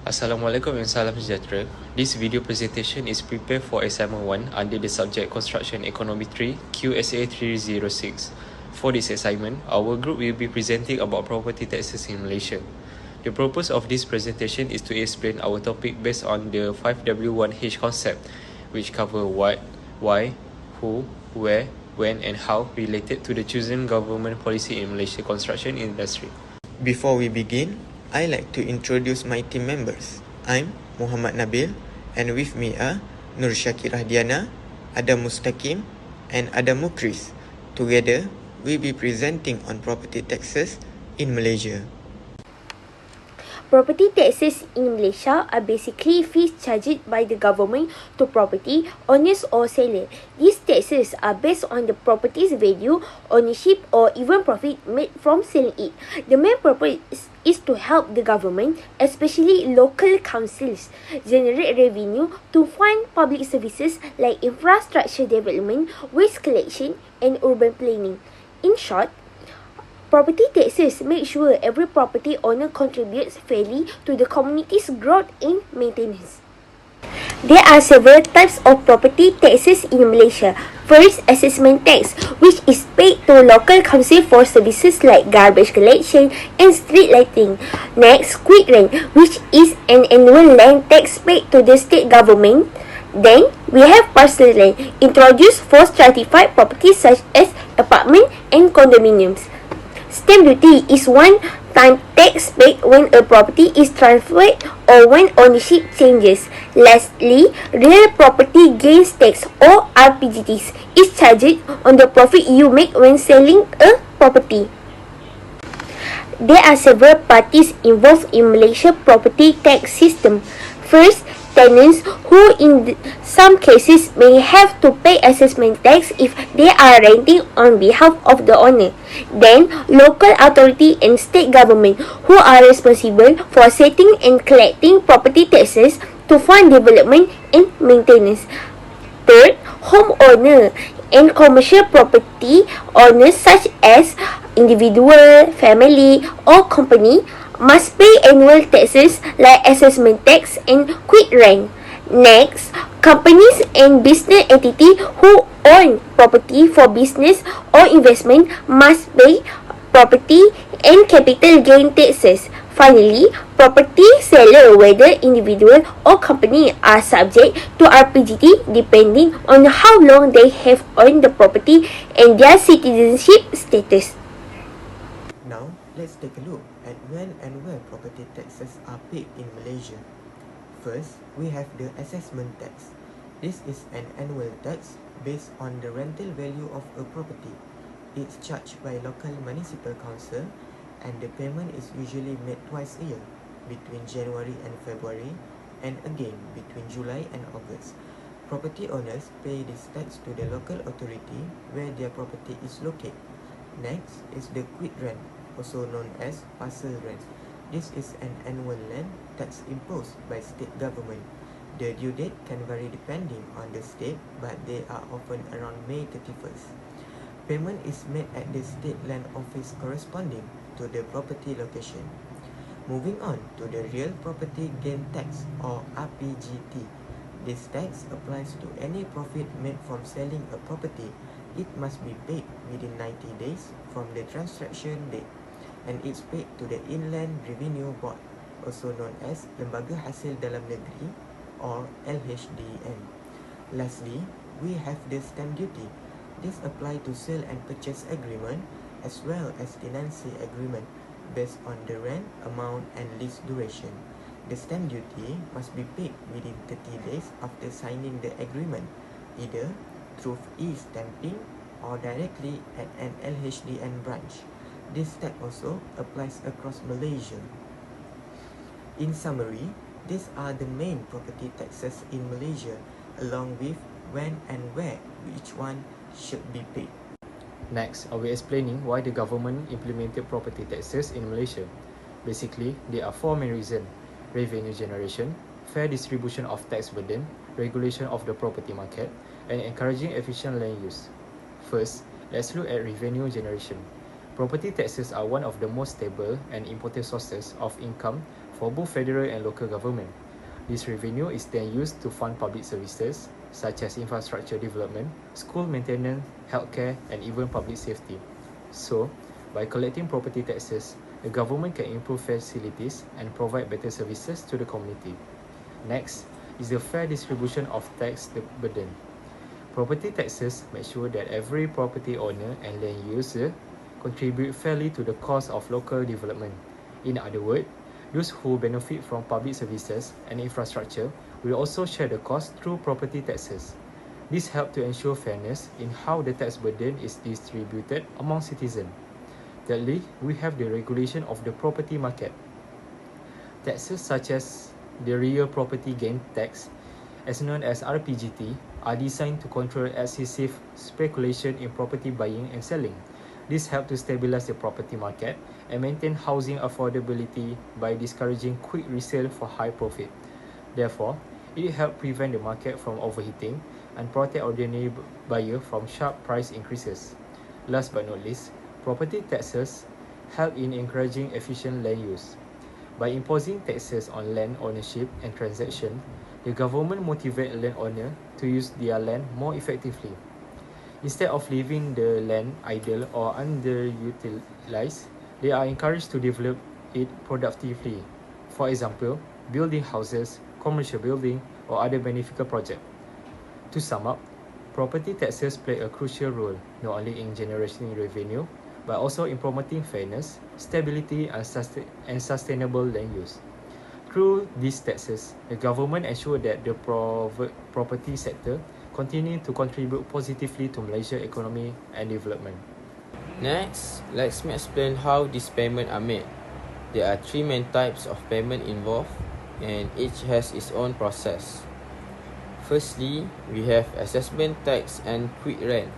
Assalamualaikum and salam sejahtera. This video presentation is prepared for assignment 1 under the subject Construction Economy 3 QSA306. For this assignment, our group will be presenting about property taxes in Malaysia. The purpose of this presentation is to explain our topic based on the 5W1H concept, which cover what, why, who, where, when and how related to the chosen government policy in Malaysia construction industry. Before we begin, I like to introduce my team members. I'm Mohamad Nabil, and with me are Syakirah Diana, ada Mustaqim, and ada Mukhriz. Together, we'll be presenting on property taxes in Malaysia. Property taxes in Malaysia are basically fees charged by the government to property owners or seller. These taxes are based on the property's value, ownership or even profit made from selling it. The main purpose is to help the government, especially local councils, generate revenue to fund public services like infrastructure development, waste collection and urban planning. In short, property taxes make sure every property owner contributes fairly to the community's growth and maintenance. There are several types of property taxes in Malaysia. First, assessment tax, which is paid to local council for services like garbage collection and street lighting. Next, quit rent, which is an annual land tax paid to the state government. Then, we have parcel land, introduced for stratified properties such as apartment and condominiums. Stamp duty is one-time tax paid when a property is transferred or when ownership changes. Lastly, real property gains tax or RPGTs is charged on the profit you make when selling a property. There are several parties involved in Malaysia property tax system. First, tenants who in some cases may have to pay assessment tax if they are renting on behalf of the owner. Then, local authority and state government who are responsible for setting and collecting property taxes to fund development and maintenance. Third, homeowner and commercial property owners such as individual, family or company must pay annual taxes like assessment tax and quit rent. Next, companies and business entity who own property for business or investment must pay property and capital gain taxes. Finally, property seller, whether individual or company, are subject to RPGT depending on how long they have owned the property and their citizenship status. Now, let's take a look at when and where property taxes are paid in Malaysia. First, we have the assessment tax. This is an annual tax based on the rental value of a property. It's charged by local municipal council and the payment is usually made twice a year, between January and February, and again between July and August. Property owners pay this tax to the local authority where their property is located. Next is the quit rent, also known as parcel rent. This is an annual land tax imposed by state government. The due date can vary depending on the state, but they are often around May 31st. Payment is made at the state land office corresponding to the property location. Moving on to the real property gain tax or RPGT. This tax applies to any profit made from selling a property. It must be paid within 90 days from the transaction date, and it's paid to the Inland Revenue Board, also known as Lembaga Hasil Dalam Negeri or LHDN. Lastly, we have the stamp duty. This applies to sale and purchase agreement as well as tenancy agreement based on the rent amount and lease duration. The stamp duty must be paid within 30 days after signing the agreement, either through e-stamping or directly at an LHDN branch. This tax also applies across Malaysia. In summary, these are the main property taxes in Malaysia, along with when and where each one should be paid. Next, I'll be explaining why the government implemented property taxes in Malaysia. Basically, there are four main reasons: revenue generation, fair distribution of tax burden, regulation of the property market, and encouraging efficient land use. First, let's look at revenue generation. Property taxes are one of the most stable and important sources of income for both federal and local government. This revenue is then used to fund public services such as infrastructure development, school maintenance, healthcare, and even public safety. So, by collecting property taxes, the government can improve facilities and provide better services to the community. Next is the fair distribution of tax burden. Property taxes make sure that every property owner and land user contribute fairly to the cost of local development. In other words, those who benefit from public services and infrastructure will also share the cost through property taxes. This helps to ensure fairness in how the tax burden is distributed among citizens. Thirdly, we have the regulation of the property market. Taxes such as the real property gain tax, as known as RPGT, are designed to control excessive speculation in property buying and selling. This helps to stabilize the property market and maintain housing affordability by discouraging quick resale for high profit. Therefore, it helps prevent the market from overheating and protect ordinary buyers from sharp price increases. Last but not least, property taxes help in encouraging efficient land use. By imposing taxes on land ownership and transaction, the government motivates landowners to use their land more effectively. Instead of leaving the land idle or underutilized, they are encouraged to develop it productively. For example, building houses, commercial building, or other beneficial projects. To sum up, property taxes play a crucial role not only in generating revenue, but also in promoting fairness, stability, and sustainable land use. Through these taxes, the government ensures that the property sector continue to contribute positively to Malaysia's economy and development. Next, let me explain how these payments are made. There are three main types of payment involved, and each has its own process. Firstly, we have assessment tax and quick rent.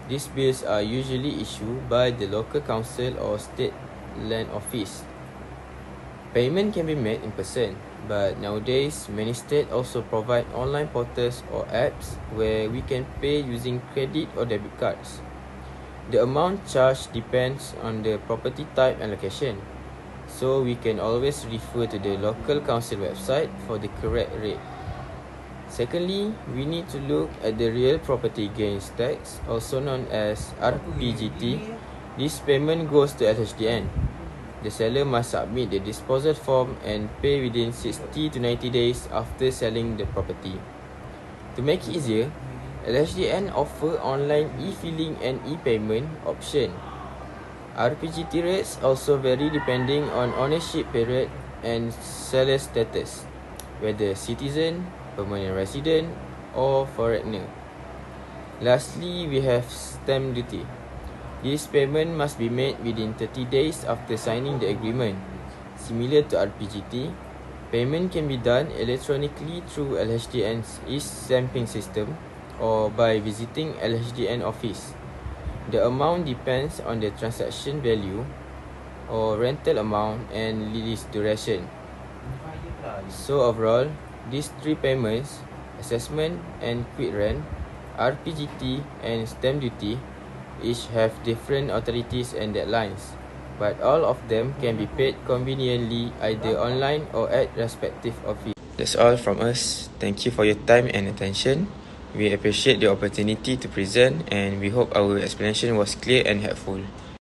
These bills are usually issued by the local council or state land office. Payment can be made in person, but nowadays many states also provide online portals or apps where we can pay using credit or debit cards. The amount charged depends on the property type and location, so we can always refer to the local council website for the correct rate. Secondly, we need to look at the real property gains tax, also known as RPGT. This payment goes to LHDN. The seller must submit the disposal form and pay within 60 to 90 days after selling the property. To make it easier, LHDN offer online e-filing and e-payment option. RPGT rates also vary depending on ownership period and seller status, whether citizen, permanent resident, or foreigner. Lastly, we have stamp duty. This payment must be made within 30 days after signing the agreement. Similar to RPGT, payment can be done electronically through LHDN's e-stamping system or by visiting LHDN office. The amount depends on the transaction value or rental amount and lease duration. So overall, these three payments, assessment and quick rent, RPGT and stamp duty, each have different authorities and deadlines, but all of them can be paid conveniently either online or at respective office. That's all from us. Thank you for your time and attention. We appreciate the opportunity to present, and we hope our explanation was clear and helpful.